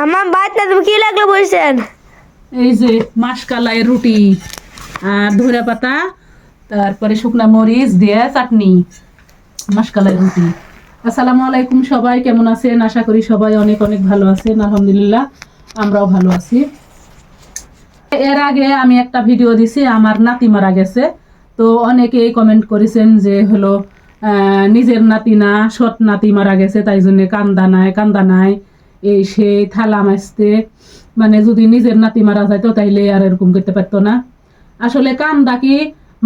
আমার ভাত না তুমি কি লাগলো বলছেন? এই যে মাসকালাই রুটি আর ধইরা পাতা, তারপরে শুকনা মরিচ দিয়ে চাটনি, মাসকালাই রুটি। আসসালামু আলাইকুম, সবাই কেমন আছেন? আশা করি সবাই অনেক অনেক ভালো আছেন। আলহামদুলিল্লাহ আমরাও ভালো আছি। এর আগে আমি একটা ভিডিও দিছি, আমার নাতি মারা গেছে। তো অনেকেই কমেন্ট করেছেন যে হলো নিজের নাতি না, সৎ নাতি মারা গেছে, তাই জন্য কান্দা নাই এই সেই থালা মাসতে, মানে যদি নিজের নাতি মারা যাইতো তাইলে আর এরকম করতে পারতো না। আসলে কান্দা কি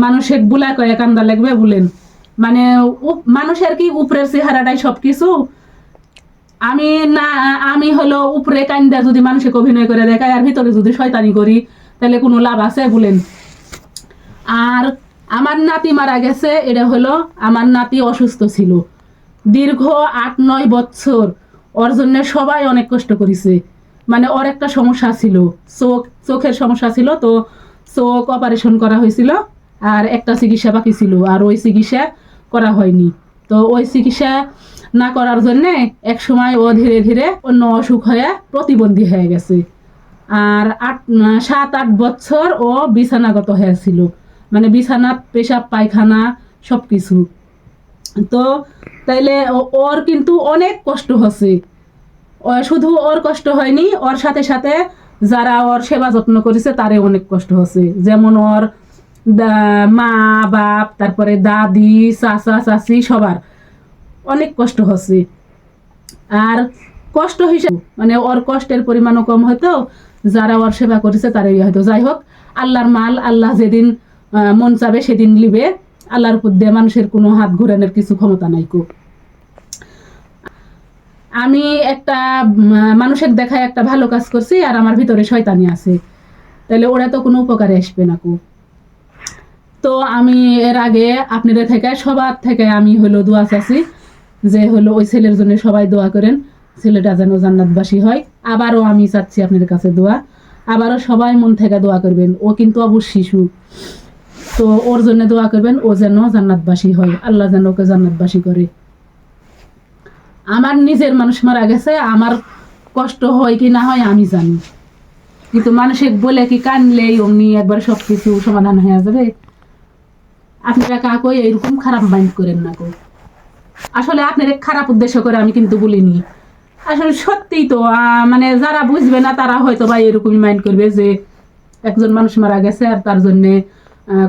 মানুষের বুলা কয়ে কান্দা লাগবে বলেন? মানে মানুষের কি উপরের চেহারাটাই সবকিছু? আমি না, আমি হলো উপরে কান্দা যদি মানুষকে অভিনয় করে দেখায় আর ভিতরে যদি শয়তানি করি তাহলে কোনো লাভ আছে বলেন? আর আমার নাতি মারা গেছে, এটা হলো আমার নাতি অসুস্থ ছিল দীর্ঘ 8-9 বছর। ওর জন্য সবাই অনেক কষ্ট করেছে। মানে ওর একটা সমস্যা ছিল, চোখের সমস্যা ছিল, তো চোখ অপারেশন করা হয়েছিল আর একটা চিকিৎসা বাকি ছিল, আর ওই চিকিৎসা করা হয়নি। তো ওই চিকিৎসা না করার জন্যে এক সময় ও ধীরে ধীরে অন্য অসুখ হয়ে প্রতিবন্ধী হয়ে গেছে। আর 7-8 বছর ও বিছানাগত হয়েছিল, মানে বিছানা, পেশাব পায়খানা সব কিছু। তো তাইলে ওর কিন্তু অনেক কষ্ট হচ্ছে। শুধু ওর কষ্ট হয়নি, ওর সাথে সাথে যারা ওর সেবা যত্ন করেছে তারে অনেক কষ্ট হচ্ছে। যেমন ওর মা বাপ, তারপরে দাদি, চাচা চাচি, সবার অনেক কষ্ট হচ্ছে। আর কষ্ট হিসেবে মানে ওর কষ্টের পরিমাণও কম হয়তো, যারা ওর সেবা করেছে তারাই হয়তো। যাই হোক, আল্লাহর মাল, আল্লাহ যেদিন মন চাবে সেদিন লিবে। আল্লাহর উপর দিয়ে মানুষের কোনো হাত ঘুরানোর কিছু ক্ষমতা নাই কো। আমি একটা মানুষের দেখায় একটা ভালো কাজ করছি আর আমার ভিতরে শয়তানি আছে, তাহলে ওরা তো কোনো উপকারে আসবে না কো। তো আমি এর আগে আপনাদের থেকে, সবার থেকে আমি হলো দোয়া চাচ্ছি যে হলো ওই ছেলের জন্য সবাই দোয়া করেন, ছেলেটা যেন জান্নাতবাসী হয়। আবারও আমি চাচ্ছি আপনাদের কাছে দোয়া, আবারও সবাই মন থেকে দোয়া করবেন। ও কিন্তু অবশ্য শিশু, তো ওর জন্য দোয়া করবেন, ও যেন জান্নাতবাসী হয়, আল্লাহ যেন ওকে জান্নাতবাসী করে। আমার নিজের মানুষ মারা গেছে, আমার কষ্ট হয় কি না হয় আমি জানি, কিন্তু মানুষের বলে কি কানলেই অমনি একবার সব কিছু সমাধান হয়ে যাবে? আপনারা কাকই এইরকম খারাপ মাইন্ড করেন না কো। আসলে আপনার খারাপ উদ্দেশ্য করে আমি কিন্তু বলিনি, আসলে সত্যিই তো মানে যারা বুঝবে না তারা হয়তো বা এরকমই মাইন্ড করবে যে একজন মানুষ মারা গেছে আর তার জন্যে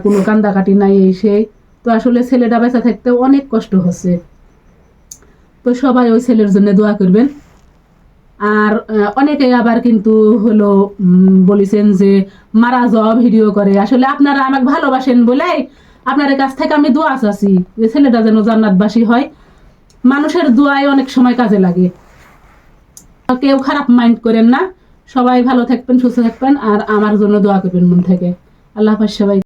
কোনো কান্দাকাটি নাই এই সেই। তো আসলে ছেলেটা বেঁচে থাকতে অনেক কষ্ট হচ্ছে। তো সবাই ওই ছেলের জন্য দোয়া করবেন। আর অনেকে আবার কিন্তু হলো বলেছেন যে মারা যাওয়া ভিডিও করে। আসলে আপনারা আমাকে ভালোবাসেন বলে আপনার কাছ থেকে আমি দোয়া চাচ্ছি যে ছেলেটা যেন জান্নাতবাসী হয়। মানুষের দোয়াই অনেক সময় কাজে লাগে। কেউ খারাপ মাইন্ড করেন না, সবাই ভালো থাকবেন, সুস্থ থাকবেন, আর আমার জন্য দোয়া করবেন মন থেকে। আল্লাহ হাফেজ সবাই।